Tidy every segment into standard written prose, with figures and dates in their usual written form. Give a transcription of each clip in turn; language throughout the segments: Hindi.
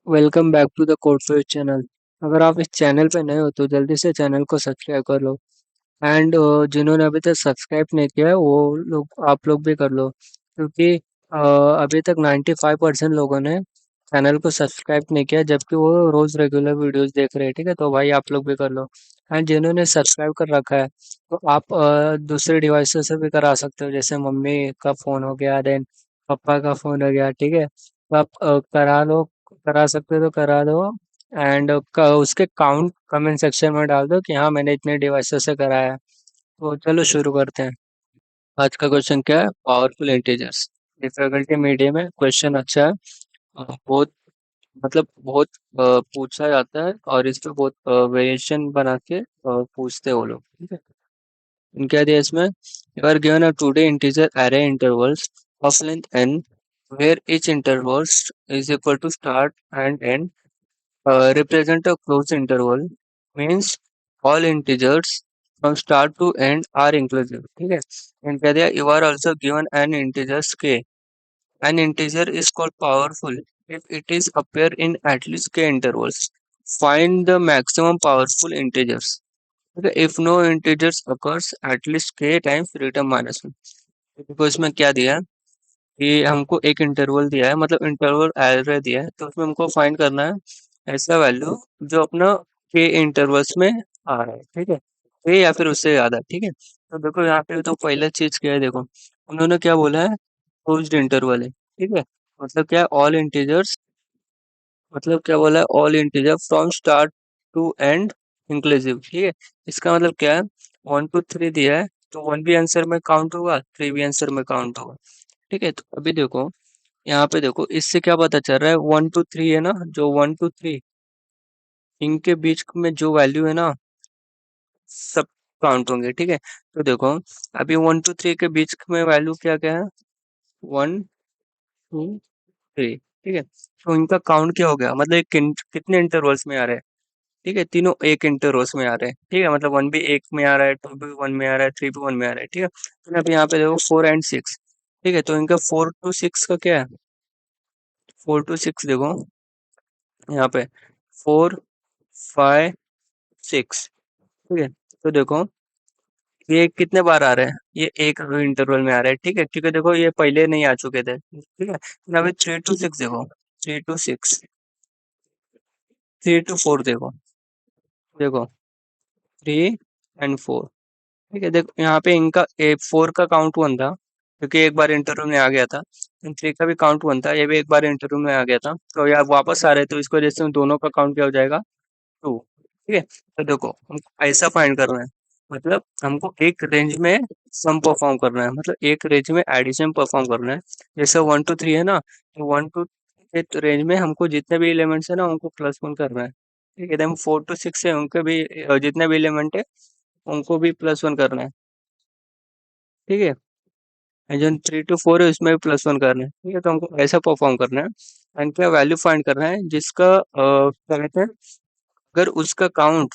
Welcome back to the Codephase channel. अगर आप इस चैनल पे नए हो तो जल्दी से चैनल को सब्सक्राइब कर लो। एंड जिन्होंने अभी तक सब्सक्राइब नहीं किया है वो लोग आप लोग भी कर लो, क्योंकि अभी तक 95% लोगों ने चैनल को सब्सक्राइब नहीं किया, जबकि वो रोज रेगुलर वीडियोस देख रहे हैं। ठीक है, तो भाई आप लोग भी कर लो। एंड जिन्होंने सब्सक्राइब कर रखा है तो आप दूसरे डिवाइसेस से भी करा सकते हो, जैसे मम्मी का फ़ोन हो गया, देन पापा का फ़ोन हो गया। ठीक है, तो आप करा लो, करा सकते हो तो करा दो। एंड उसके काउंट कमेंट सेक्शन में डाल दो कि हाँ मैंने इतने डिवाइसेस से कराया है। तो चलो शुरू करते हैं। आज का क्वेश्चन क्या है? Powerful integers. डिफिकल्टी मीडियम है, क्वेश्चन अच्छा है। बहुत बहुत पूछा जाता है और इस पे बहुत वेरिएशन बना के पूछते हैं वो लोग। ठीक है, क्या दिया इसमें? You are given a two D integer array intervals of length n where each intervals is equal to start and end. Represent a closed interval means all integers from start to end are inclusive. ठीक है, कह दिया you are also given an integers k. An integer is called powerful if it is appear in at least k intervals. Find the maximum powerful integers. Okay, if no integers occurs at least k times return minus 1. देखो इसमें क्या दिया है कि हमको एक इंटरवल दिया है, मतलब इंटरवल एरे दिया है, तो उसमें हमको फाइंड करना है ऐसा वैल्यू जो अपना के इंटरवल्स में आ रहा है। ठीक है, के या फिर उससे ज्यादा। ठीक है, तो देखो यहाँ पे तो पहला चीज क्या है, देखो उन्होंने क्या बोला है, क्लोज्ड इंटरवल है। ठीक है, मतलब क्या है, ऑल इंटीजर्स, मतलब क्या बोला है, all integer from start to end inclusive. ठीक है, इसका मतलब क्या है, 1 2 3 दिया है तो 1 भी आंसर में काउंट होगा, 3 भी आंसर में काउंट होगा। ठीक है, तो अभी देखो यहाँ पे देखो इससे क्या पता चल रहा है, 1 2 3 है ना, जो 1 2 3 इनके बीच में जो वैल्यू है ना सब काउंट होंगे। ठीक है, तो देखो अभी 1 2 3 के बीच में वैल्यू क्या क्या है, 1 2 3। ठीक है, तो इनका काउंट क्या हो गया, मतलब ये कितने इंटरवल्स में आ रहे हैं। ठीक है, तीनों एक इंटरवल्स में आ रहे हैं। ठीक है, मतलब 1 भी एक में आ रहा है, 2 भी 1 में आ रहा है, 3 भी 1 में आ रहा है। ठीक है, तो अभी यहाँ पे देखो 4 एंड 6। ठीक है, तो इनका 4 to 6 का क्या है, 4 to 6 देखो यहाँ पे 4 5 6। ठीक है, तो देखो ये कितने बार आ रहे हैं, ये एक इंटरवल में आ रहे हैं। ठीक है, क्योंकि देखो ये पहले नहीं आ चुके थे। ठीक है, तो अभी 3 to 6 देखो, 3 to 6, 3 to 4 देखो, देखो 3 and 4। ठीक है, देखो यहाँ पे इनका 4 का काउंट 1 था क्योंकि एक बार इंटरव्यू में आ गया था, 3 का भी काउंट 1 था, ये भी एक बार इंटरव्यू में आ गया था, तो यार वापस आ रहे, तो इसको जैसे दोनों का काउंट क्या हो जाएगा, 2। ठीक है, तो देखो हमको ऐसा फाइंड करना है, मतलब हमको एक रेंज में सम परफॉर्म करना है, मतलब एक रेंज में एडिशन परफॉर्म करना है। जैसे 1 to 3 है ना, तो 1 to रेंज में हमको जितने भी एलिमेंट्स है ना उनको +1 करना है। ठीक है, एकदम 4 to 6 है उनके भी जितने भी एलिमेंट है उनको भी +1 करना है। ठीक है, एंड जो 3 to 4 है उसमें भी +1 करना है। ठीक है, तो हमको ऐसा परफॉर्म करना है एंड क्या वैल्यू फाइंड करना है जिसका क्या कहते हैं, अगर उसका काउंट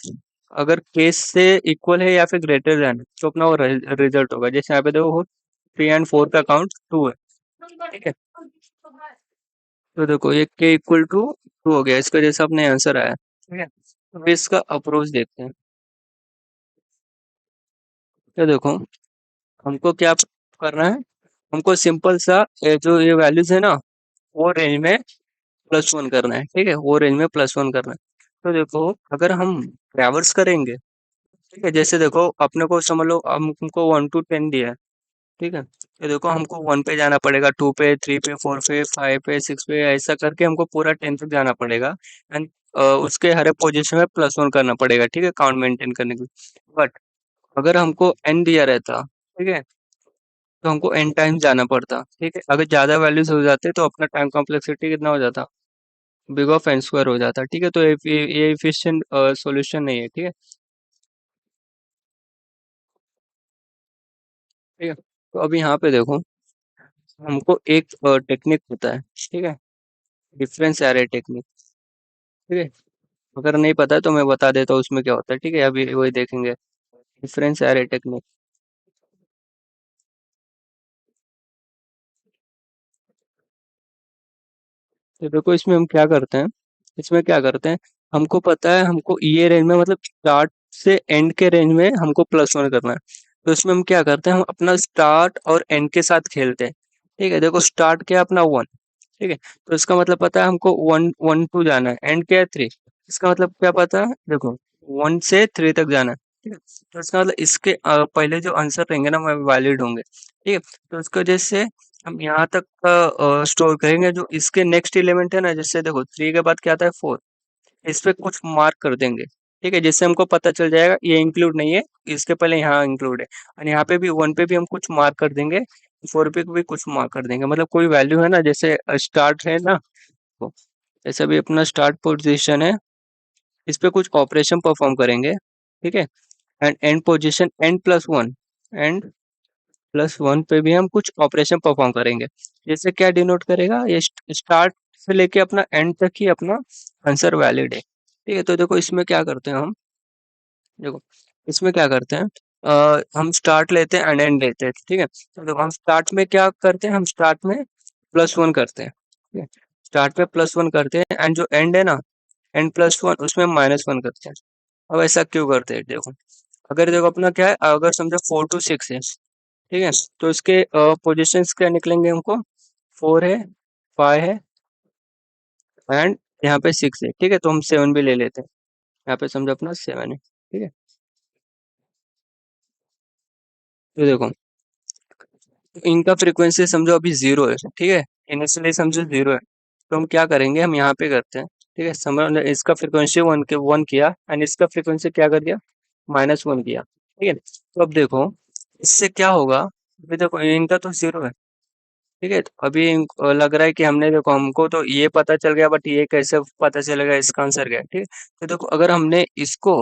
अगर केस से इक्वल है या फिर ग्रेटर देन, तो अपना वो रिजल्ट होगा। जैसे यहाँ पे देखो 3 and 4 का काउंट 2 है। ठीक है, तो देखो ये के इक्वल टू 2 हो गया, इसका जैसा अपने आंसर आया। ठीक है, तो इसका अप्रोच देखते हैं। तो देखो हमको क्या करना है, हमको सिंपल सा जो ये वैल्यूज है ना वो रेंज में +1 करना है। ठीक है, वो रेंज में +1 करना है। तो देखो अगर हम ट्रैवर्स करेंगे, ठीक है, जैसे देखो अपने को समझ लो हमको 1 to 10 दिया है। ठीक है, तो देखो हमको 1 पे जाना पड़ेगा, 2 पे, 3 पे, 4 पे, 5 पे, 6 पे, ऐसा करके हमको पूरा 10 तक जाना पड़ेगा। एंड उसके हर एक पोजीशन में +1 करना पड़ेगा। ठीक है, काउंट मेंटेन करने के लिए। बट अगर हमको n दिया रहता, ठीक है, तो हमको n टाइम्स जाना पड़ता। ठीक है, अगर ज्यादा वैल्यूज हो जाते तो अपना टाइम कॉम्प्लेक्सिटी कितना हो जाता, बिग ऑफ n स्क्वायर हो जाता। ठीक है, तो ये एफिशिएंट सॉल्यूशन नहीं है। ठीक है, ठीक है, तो अभी यहाँ पे देखो हमको एक टेक्निक होता है। ठीक है, डिफरेंस एरे टेक्निक। ठीक है, अगर नहीं पता है तो मैं बता देता हूँ उसमें क्या होता है। ठीक है, अभी वही देखेंगे, डिफरेंस एरे टेक्निक। तो देखो इसमें हम क्या करते हैं, इसमें क्या करते हैं, हमको पता है हमको ये रेंज में मतलब स्टार्ट से एंड के रेंज में हमको +1 करना है। तो इसमें हम क्या करते हैं, हम अपना स्टार्ट और एंड के साथ खेलते हैं। ठीक है, देखो स्टार्ट क्या है अपना 1, ठीक है, तो इसका मतलब पता है हमको 1 1 2 जाना है, एंड क्या है 3, इसका मतलब क्या पता है, देखो 1 से 3 तक जाना है। ठीक है, तो इसका मतलब इसके पहले जो आंसर रहेंगे ना वो वैलिड होंगे। ठीक है, तो इसकी वजह से हम यहाँ तक का स्टोर करेंगे, जो इसके नेक्स्ट एलिमेंट है ना, जैसे देखो 3 के बाद क्या आता है 4, इस पे कुछ मार्क कर देंगे। ठीक है, जिससे हमको पता चल जाएगा ये इंक्लूड नहीं है, इसके पहले यहाँ इंक्लूड है। और यहाँ पे भी 1 पे भी हम कुछ मार्क कर देंगे, 4 पे भी कुछ मार्क कर देंगे, मतलब कोई वैल्यू है ना, जैसे स्टार्ट है ना, तो जैसे भी अपना स्टार्ट पोजीशन है, इस पे कुछ ऑपरेशन परफॉर्म करेंगे। ठीक है, and and position n+1, and +1 पे भी हम कुछ ऑपरेशन परफॉर्म करेंगे। जैसे क्या डिनोट करेगा, ये स्टार्ट से लेके अपना एंड तक ही अपना आंसर वैलिड है। ठीक है, तो देखो इसमें क्या करते हैं हम, देखो इसमें क्या करते हैं, हम स्टार्ट लेते हैं एंड एंड लेते हैं। ठीक है, तो देखो हम स्टार्ट में क्या करते हैं, हम स्टार्ट में +1 करते हैं। ठीक है, स्टार्ट में +1 करते हैं, एंड जो एंड है ना, n+1 उसमें -1 करते हैं। अब ऐसा क्यों करते हैं, देखो अगर देखो अपना क्या है, अगर समझो 4 to 6 है, ठीक है, तो इसके पोजीशंस क्या निकलेंगे हमको, 4 है, 5 है, एंड यहाँ पे 6 है। ठीक है, तो हम 7 भी ले लेते हैं, यहाँ पे समझो अपना 7 है। ठीक है, तो देखो इनका फ्रीक्वेंसी समझो अभी 0 है। ठीक है, इनिशियली समझो 0 है, तो हम क्या करेंगे, हम यहाँ पे करते हैं। ठीक है, समझ इसका फ्रीक्वेंसी 1 किया, एंड इसका फ्रीक्वेंसी क्या कर दिया, -1 किया। ठीक है, तो अब देखो इससे क्या होगा, अभी देखो इनका तो 0 है। ठीक है, तो अभी लग रहा है कि हमने देखो हमको तो ये पता चल गया, बट ये कैसे पता चलेगा इसका आंसर क्या है। ठीक है, तो देखो अगर हमने इसको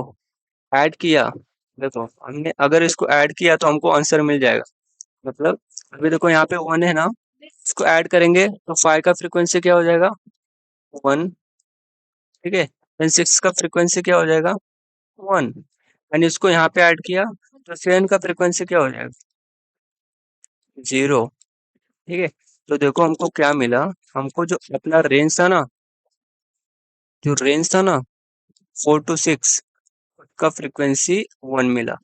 ऐड किया, देखो हमने अगर इसको ऐड किया तो हमको आंसर मिल जाएगा। मतलब अभी देखो यहाँ पे 1 है ना, इसको ऐड करेंगे तो 5 का फ्रीक्वेंसी क्या हो जाएगा, 1। ठीक है, देन 6 का फ्रीक्वेंसी क्या हो जाएगा, 1, एंड इसको यहाँ पे ऐड किया तो 7 का फ्रीक्वेंसी क्या हो जाएगा, 0। ठीक है, तो देखो हमको क्या मिला, हमको जो अपना रेंज था ना, जो रेंज था ना 4 to 6 का फ्रीक्वेंसी 1 मिला।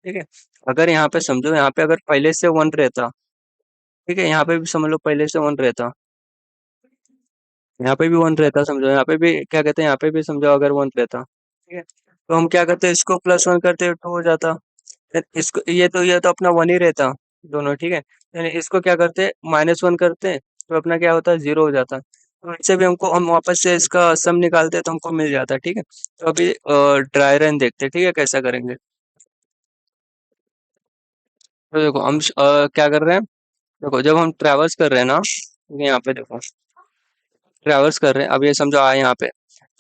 ठीक है, अगर यहाँ पे समझो, यहाँ पे अगर पहले से 1 रहता, ठीक है, यहाँ पे भी समझ लो पहले से 1 रहता, यहाँ पे भी 1 रहता, समझो यहाँ पे भी क्या कहते हैं, यहाँ पे भी समझो अगर 1 रहता। ठीक है, तो हम क्या करते, इसको +1 करते 2 हो जाता। फिर इसको ये तो अपना 1 ही रहता दोनों। ठीक है, यानी इसको क्या करते, -1 करते तो अपना क्या होता, 0 हो जाता। तो इससे भी हमको हम वापस से इसका सम निकालते तो हमको मिल जाता। ठीक है, तो अभी ड्राई रन देखते हैं, ठीक है कैसा करेंगे। तो देखो हम क्या कर रहे हैं, देखो जब हम ट्रैवर्स कर रहे हैं ना, यहाँ पे देखो ट्रैवर्स कर रहे हैं, अब ये समझो आए यहाँ पे,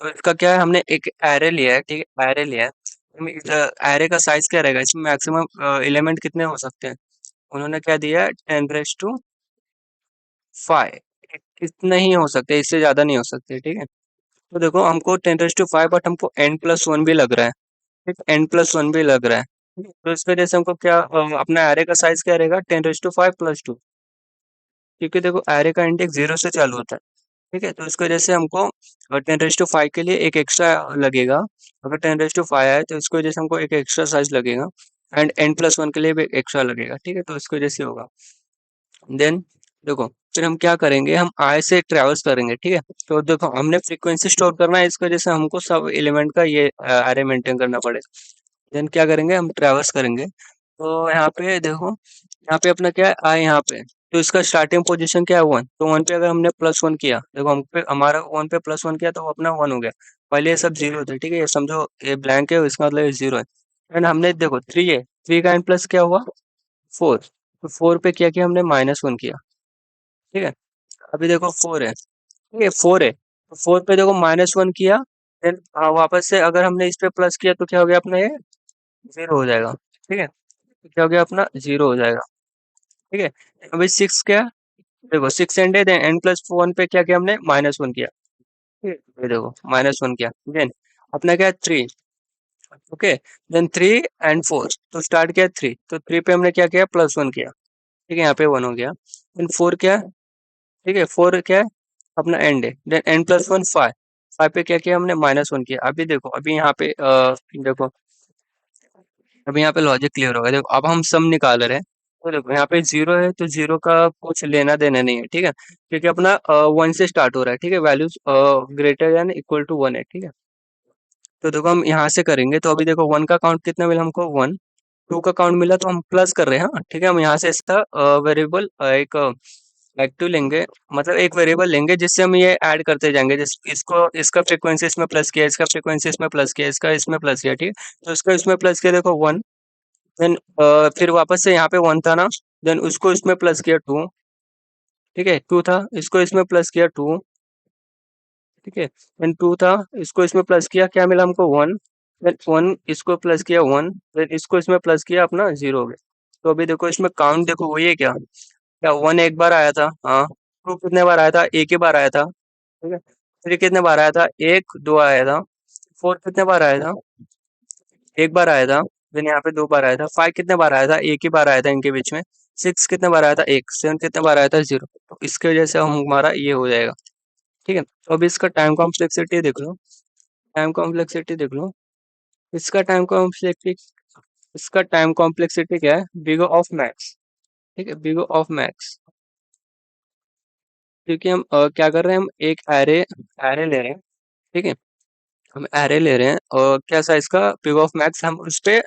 तो इसका क्या है, हमने एक एरे लिया है। ठीक है, एरे लिया है, एरे का साइज क्या रहेगा, इसमें मैक्सिमम एलिमेंट कितने हो सकते हैं, उन्होंने क्या दिया है, 10⁵ इतने ही हो सकते हैं, इससे ज्यादा नहीं हो सकते। ठीक है, तो देखो हमको 10⁵, बट हमको n+1 भी लग रहा है। ठीक, n+1 भी लग रहा है। ठीक है, तो इस वजह से हमको क्या अपना एरे का साइज क्या रहेगा, 10⁵+2, क्योंकि देखो एरे का इंडेक्स 0 से चालू होता है। ठीक है, तो इसकी वजह से हमको 10⁵ के लिए एक एक्स्ट्रा लगेगा। अगर 10⁵ है तो इसकी वजह से हमको एक एक्स्ट्रा साइज लगेगा, एंड n+1 के लिए भी एक्स्ट्रा लगेगा। ठीक है, तो इसकी वजह से होगा। देन देखो फिर हम क्या करेंगे, हम आई से ट्रेवल्स करेंगे। ठीक है, तो देखो हमने फ्रीक्वेंसी स्टोर करना है, इसकी वजह से हमको सब एलिमेंट का ये एरे मेंटेन करना पड़ेगा। देन क्या करेंगे, हम ट्रेवल्स करेंगे, तो यहाँ पे देखो, यहाँ पे अपना क्या है, आई यहाँ पे, तो इसका स्टार्टिंग पोजीशन क्या है, 1, तो 1 पे अगर हमने +1 किया, देखो हम पे हमारा 1 पे +1 किया तो वो अपना 1 हो गया। पहले ये सब 0 थे। ठीक है, ये समझो ये ब्लैंक है, इसका मतलब ये 0 है। एंड हमने देखो 3 है, 3 का n प्लस क्या हुआ, 4, तो 4 पे क्या किया हमने, -1 किया। ठीक है, अभी देखो 4 है, ठीक है 4 है, तो 4 पे देखो -1 किया, देन वापस से अगर हमने इस पे प्लस किया तो क्या हो गया अपना, ये 0 हो जाएगा। ठीक है, तो क्या हो गया अपना, 0 हो जाएगा। ठीक है, अभी 6 क्या, देखो 6 एंड है, देन n+1 पे क्या किया हमने, -1 किया। ठीक है, ये देखो -1 किया, देन अपना क्या है 3। ओके, देन 3 एंड 4, तो स्टार्ट किया 3, तो 3 पे हमने क्या किया, +1 किया। ठीक है, यहाँ पे 1 हो गया। देन 4 क्या है, ठीक है 4 क्या है, अपना एंड है, देन n+1 5, 5 पे क्या किया हमने, -1 किया। अभी देखो, अभी यहाँ पे देखो, अभी यहाँ पे लॉजिक क्लियर होगा। देखो अब हम सम निकाल रहे हैं, तो देखो यहाँ पे 0 है तो 0 का कुछ लेना देना नहीं है, ठीक है, क्योंकि अपना 1 से स्टार्ट हो रहा है, ठीक है, values greater than equal to 1 है, ठीक है। तो देखो हम यहाँ से करेंगे, तो अभी देखो 1 का काउंट कितना मिला हमको, 1। 2 का काउंट मिला तो हम प्लस कर रहे हैं, हाँ ठीक है। हम यहाँ से इसका वेरिएबल एक एक्टिव लेंगे, मतलब एक वेरिएबल लेंगे जिससे हम ये ऐड करते जाएंगे, जिस इसको इसका फ्रीक्वेंसी इसमें प्लस किया, इसका फ्रीक्वेंसी इसमें प्लस किया, इसका इसमें प्लस किया, ठीक है। तो इसका इसमें प्लस किया, देखो 1। देन फिर वापस से यहाँ पे 1 था ना, देन उसको इसमें प्लस किया 2, ठीक है। 2 था, इसको इसमें प्लस किया 2, ठीक है। देन 2 था, इसको इसमें प्लस किया, क्या मिला हमको 1। देन 1 इसको प्लस किया 1, देन इसको इसमें प्लस किया, अपना 0 हो गया। तो अभी देखो इसमें काउंट देखो, वही है क्या, 1 एक बार आया था, हाँ। 2 कितने बार आया था, एक ही बार आया था, ठीक है। 3 कितने बार आया था, 1 2 आया था। 4 कितने बार आया था, एक बार आया था। देन यहाँ पे 2 बार आया था। 5 कितने बार आया था, एक ही बार आया था इनके बीच में। 6 कितने बार आया था, 1। 7 कितने बार आया था, 0। तो इसकी वजह से हम हमारा ये हो जाएगा, ठीक है। तो अभी इसका टाइम कॉम्प्लेक्सिटी देख लो, टाइम कॉम्प्लेक्सिटी देख लो। इसका टाइम कॉम्प्लेक्सिटी इसका टाइम कॉम्प्लेक्सिटी क्या है, बिग ऑफ मैक्स, ठीक है, बिग ऑफ मैक्स। क्योंकि हम क्या कर रहे हैं, हम एक एरे एरे ले रहे हैं, ठीक है। हम एरे ले रहे हैं और क्या साइज का, बिग ऑफ मैक्स, हम उस पे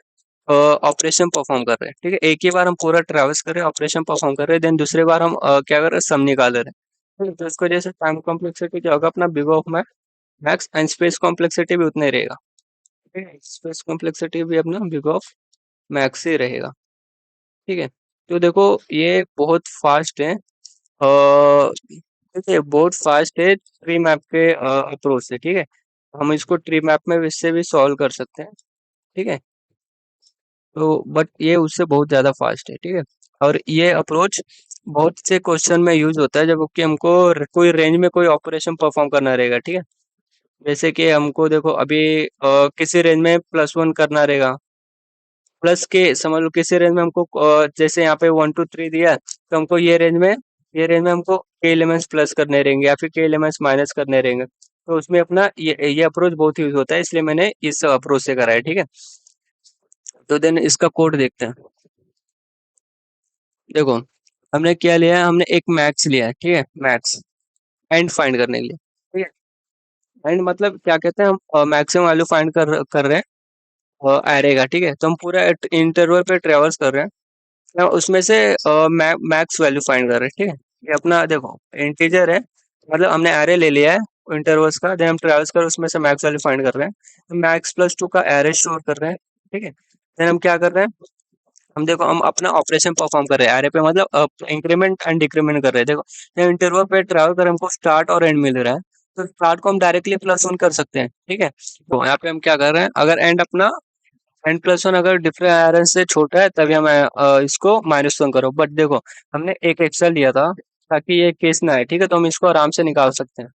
ऑपरेशन परफॉर्म कर रहे हैं, ठीक है। एक ही बार हम पूरा ट्रैवर्स कर रहे हैं, ऑपरेशन परफॉर्म कर रहे हैं, देन दूसरे बार हम क्या कर रहे हैं, सम निकाल रहे हैं, ठीक है। तो इसकी वजह से टाइम कॉम्प्लेक्सिटी क्या होगा, अपना big of max, and space complexity भी उतना ही रहेगा, ठीक है। स्पेस कॉम्प्लेक्सिटी भी अपना बिग ऑफ मैक्स ही रहेगा, ठीक है। तो देखो ये बहुत फास्ट है, ठीक है, बहुत फास्ट है ट्री मैप के अप्रोच से, ठीक है। हम इसको ट्री मैप में इससे भी सॉल्व कर सकते हैं, ठीक है। तो बट ये उससे बहुत ज़्यादा फास्ट है, ठीक है। और ये अप्रोच बहुत से क्वेश्चन में यूज होता है, जब कि हमको कोई रेंज में कोई ऑपरेशन परफॉर्म करना रहेगा, ठीक है। जैसे कि हमको देखो अभी किसी रेंज में +1 करना रहेगा, प्लस के समझ लो, किसी रेंज में हमको जैसे यहाँ पे 1 2 3 दिया है, तो हमको ये रेंज में हमको के एलिमेंट्स प्लस करने रहेंगे या फिर के एलिमेंट्स माइनस करने रहेंगे। तो उसमें अपना ये अप्रोच बहुत यूज होता है, इसलिए मैंने इस अप्रोच से करा है, ठीक है। तो देन इसका कोड देखते हैं। देखो हमने क्या लिया है, हमने एक मैक्स लिया है, ठीक है, मैक्स एंड फाइंड करने के लिए, ठीक है। एंड मतलब क्या कहते हैं, हम मैक्सिमम वैल्यू फाइंड कर रहे हैं एरे का, ठीक है। तो हम पूरा इंटरवल पे ट्रेवर्स कर रहे हैं, तो उसमें से मैक्स वैल्यू फाइंड कर रहे हैं, ठीक है। ये अपना देखो इंटीजर है, मतलब हमने एरे ले लिया है इंटरवल्स का, देन हम ट्रेवर्स कर उसमें से मैक्स वैल्यू फाइंड कर रहे हैं, तो मैक्स+2 का एरे स्टोर कर रहे हैं, ठीक है। देन हम क्या कर रहे हैं, हम देखो हम अपना ऑपरेशन परफॉर्म कर रहे हैं एरे पे, मतलब इंक्रीमेंट एंड डिक्रीमेंट कर रहे हैं। देखो ये इंटरवल पे ट्रैवल कर हमको स्टार्ट और एंड मिल रहा है, तो स्टार्ट को हम डायरेक्टली +1 कर सकते हैं, ठीक है। तो यहाँ पे हम क्या कर रहे हैं, अगर एंड अपना n+1 अगर डिफरेंस से छोटा है तभी हम इसको -1 करो। बट देखो हमने एक एक्स्ट्रा लिया था ताकि ये केस ना आए, ठीक है। तो हम इसको आराम से निकाल सकते हैं,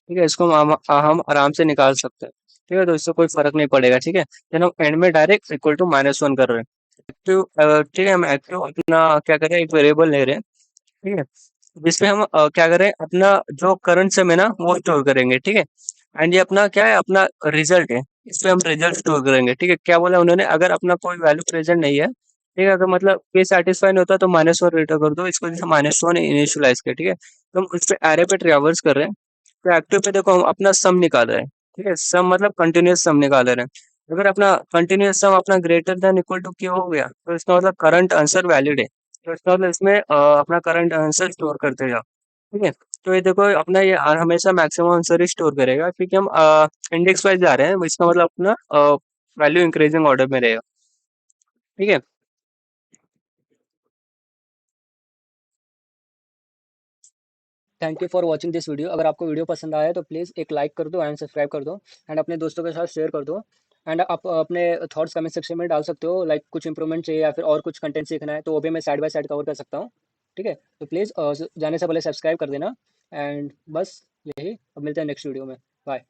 ठीक है। इसको हम आराम से निकाल सकते हैं, ठीक है। तो इससे कोई फर्क नहीं पड़ेगा, ठीक है। देन हम एंड में डायरेक्ट इक्वल टू -1 कर रहे हैं। एक्टिव ठीक है, हम एक्टिव अपना क्या करें, एक वेरिएबल ले रहे हैं, ठीक है, जिसपे हम क्या करें, अपना जो करंट सम है ना वो स्टोर करेंगे, ठीक है। एंड ये अपना क्या है, अपना रिजल्ट है, इसमें हम रिजल्ट स्टोर करेंगे, ठीक है। क्या बोला उन्होंने, अगर अपना कोई वैल्यू प्रेजेंट नहीं है, ठीक है, तो मतलब के सेटिस्फाई नहीं होता तो -1 रिटर्न कर दो, इसको जैसे -1 इनिशियलाइज कर, ठीक है। तो हम उस पे एरे पे ट्रैवर्स कर रहे हैं, तो एक्टिव पे देखो हम अपना सम निकाल रहे हैं, ठीक है। सम मतलब कंटिन्यूअस सम निकाल रहे हैं। अगर अपना कंटिन्यूअस सम अपना greater than equal to q हो गया, तो इसका मतलब करंट आंसर वैलिड है, तो इसका मतलब इसमें अपना करंट आंसर स्टोर करते जाओ, ठीक है। तो ये देखो अपना ये हमेशा मैक्सिमम आंसर ही स्टोर करेगा, क्योंकि हम इंडेक्स वाइज जा रहे हैं, इसका मतलब अपना वैल्यू इंक्रीजिंग ऑर्डर में रहेगा, ठीक है। Thank you for watching this video. अगर आपको वीडियो पसंद आया तो प्लीज़ एक लाइक कर दो एंड सब्सक्राइब कर दो, एंड अपने दोस्तों के साथ शेयर कर दो। एंड आप अपने थॉट्स कमेंट सेक्शन में डाल सकते हो, लाइक कुछ इंप्रूवमेंट चाहिए या फिर और कुछ कंटेंट सीखना है, तो वो भी मैं साइड बाय साइड कवर कर सकता हूँ, ठीक है। तो प्लीज़ जाने से पहले सब्सक्राइब कर देना, एंड बस यही, अब मिलते हैं नेक्स्ट वीडियो में। बाय।